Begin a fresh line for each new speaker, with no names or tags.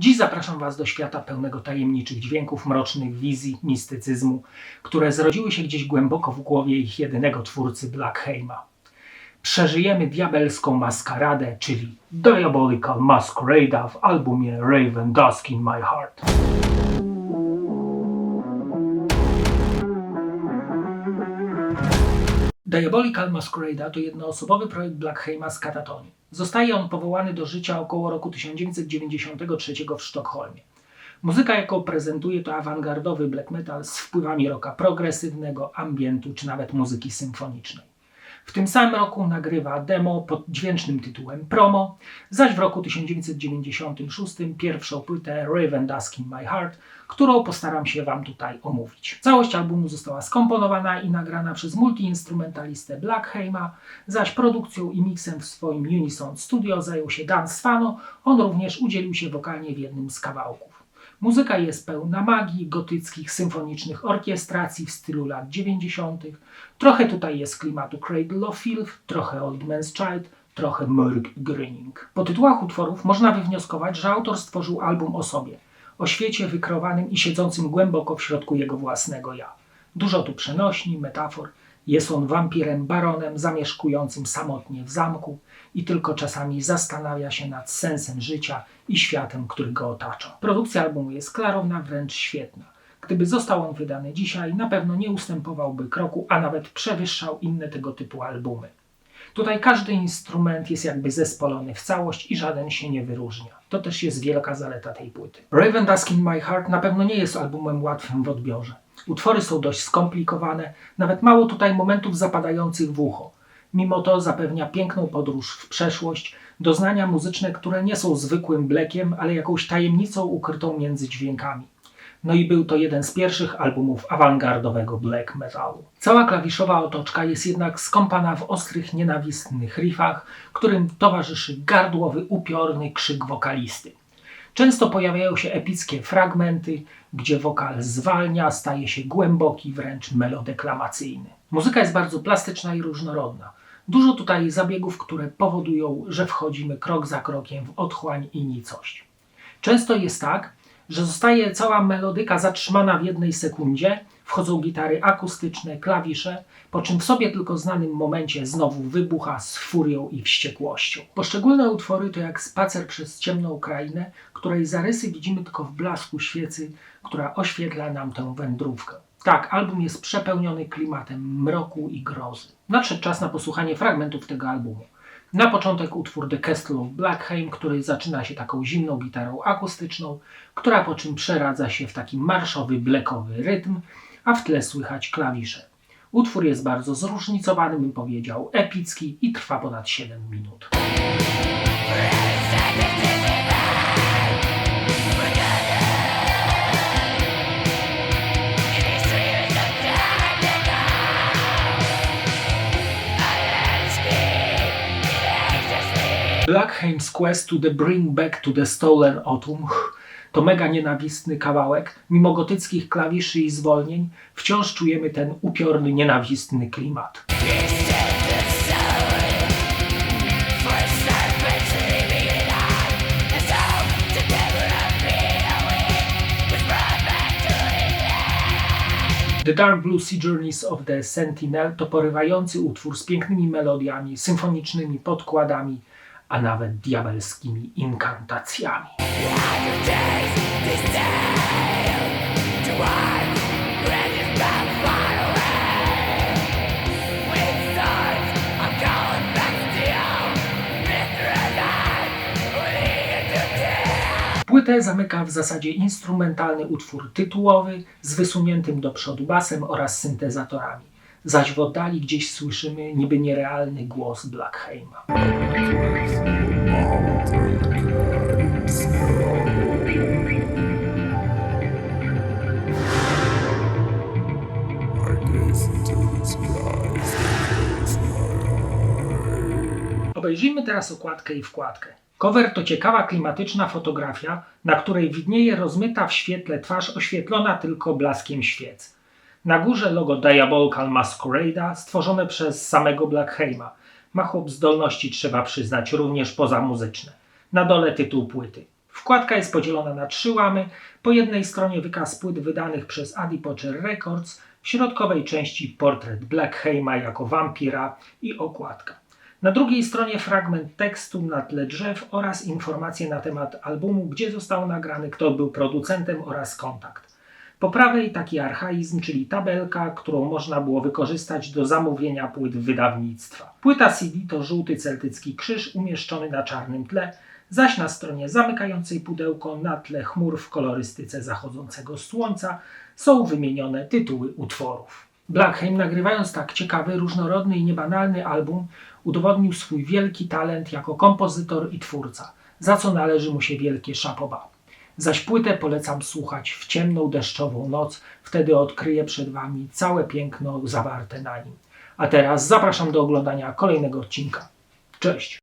Dziś zapraszam Was do świata pełnego tajemniczych dźwięków, mrocznych wizji, mistycyzmu, które zrodziły się gdzieś głęboko w głowie ich jedynego twórcy Blackheima. Przeżyjemy diabelską maskaradę, czyli Diabolical Masquerade w albumie Raven Dusk in My Heart. Diabolical Masquerade to jednoosobowy projekt Blackheima z Katatonii. Zostaje on powołany do życia około roku 1993 w Sztokholmie. Muzyka, jaką prezentuje, to awangardowy black metal z wpływami rocka progresywnego, ambientu czy nawet muzyki symfonicznej. W tym samym roku nagrywa demo pod dźwięcznym tytułem Promo, zaś w roku 1996 pierwszą płytę Raven Dusk in My Heart, którą postaram się Wam tutaj omówić. Całość albumu została skomponowana i nagrana przez multiinstrumentalistę Blackheima, zaś produkcją i miksem w swoim Unison Studio zajął się Dan Svano, on również udzielił się wokalnie w jednym z kawałków. Muzyka jest pełna magii, gotyckich, symfonicznych orkiestracji w stylu lat 90. Trochę tutaj jest klimatu Cradle of Filth, trochę Old Man's Child, trochę Mörk Grinning. Po tytułach utworów można wywnioskować, że autor stworzył album o sobie, o świecie wykreowanym i siedzącym głęboko w środku jego własnego ja. Dużo tu przenośni, metafor. Jest on wampirem baronem zamieszkującym samotnie w zamku i tylko czasami zastanawia się nad sensem życia i światem, który go otacza. Produkcja albumu jest klarowna, wręcz świetna. Gdyby został on wydany dzisiaj, na pewno nie ustępowałby kroku, a nawet przewyższał inne tego typu albumy. Tutaj każdy instrument jest jakby zespolony w całość i żaden się nie wyróżnia. To też jest wielka zaleta tej płyty. Raven Dusk in My Heart na pewno nie jest albumem łatwym w odbiorze. Utwory są dość skomplikowane, nawet mało tutaj momentów zapadających w ucho. Mimo to zapewnia piękną podróż w przeszłość, doznania muzyczne, które nie są zwykłym blekiem, ale jakąś tajemnicą ukrytą między dźwiękami. No i był to jeden z pierwszych albumów awangardowego black metalu. Cała klawiszowa otoczka jest jednak skąpana w ostrych, nienawistnych riffach, którym towarzyszy gardłowy, upiorny krzyk wokalisty. Często pojawiają się epickie fragmenty, gdzie wokal zwalnia, staje się głęboki, wręcz melodeklamacyjny. Muzyka jest bardzo plastyczna i różnorodna. Dużo tutaj zabiegów, które powodują, że wchodzimy krok za krokiem w otchłań i nicość. Często jest tak, że zostaje cała melodyka zatrzymana w jednej sekundzie, wchodzą gitary akustyczne, klawisze, po czym w sobie tylko znanym momencie znowu wybucha z furią i wściekłością. Poszczególne utwory to jak spacer przez ciemną krainę, której zarysy widzimy tylko w blasku świecy, która oświetla nam tę wędrówkę. Tak, album jest przepełniony klimatem mroku i grozy. Nadszedł czas na posłuchanie fragmentów tego albumu. Na początek utwór The Castle of Blackheim, który zaczyna się taką zimną gitarą akustyczną, która po czym przeradza się w taki marszowy, blackowy rytm, a w tle słychać klawisze. Utwór jest bardzo zróżnicowany, bym powiedział, epicki i trwa ponad 7 minut. Blackheim's Quest to Bring Back to the Stolen Autumn to mega nienawistny kawałek. Mimo gotyckich klawiszy i zwolnień wciąż czujemy ten upiorny, nienawistny klimat. The Dark Blue Sea Journeys of the Sentinel to porywający utwór z pięknymi melodiami, symfonicznymi podkładami, a nawet diabelskimi inkantacjami. Płytę zamyka w zasadzie instrumentalny utwór tytułowy z wysuniętym do przodu basem oraz syntezatorami. Zaś w oddali gdzieś słyszymy niby nierealny głos Blackheima. Obejrzyjmy teraz okładkę i wkładkę. Cover to ciekawa, klimatyczna fotografia, na której widnieje rozmyta w świetle twarz oświetlona tylko blaskiem świec. Na górze logo Diabolical Masquerade stworzone przez samego Blackheima. Ma chłop zdolności, trzeba przyznać, również pozamuzyczne. Na dole tytuł płyty. Wkładka jest podzielona na 3 łamy. Po jednej stronie wykaz płyt wydanych przez Apocher Records, w środkowej części portret Blackheima jako wampira i okładka. Na drugiej stronie fragment tekstu na tle drzew oraz informacje na temat albumu, gdzie został nagrany, kto był producentem oraz kontakt. Po prawej taki archaizm, czyli tabelka, którą można było wykorzystać do zamówienia płyt wydawnictwa. Płyta CD to żółty celtycki krzyż umieszczony na czarnym tle, zaś na stronie zamykającej pudełko na tle chmur w kolorystyce zachodzącego słońca są wymienione tytuły utworów. Blackheim, nagrywając tak ciekawy, różnorodny i niebanalny album, udowodnił swój wielki talent jako kompozytor i twórca, za co należy mu się wielkie chapeau bas. Zaś płytę polecam słuchać w ciemną, deszczową noc, wtedy odkryję przed Wami całe piękno zawarte na nim. A teraz zapraszam do oglądania kolejnego odcinka. Cześć!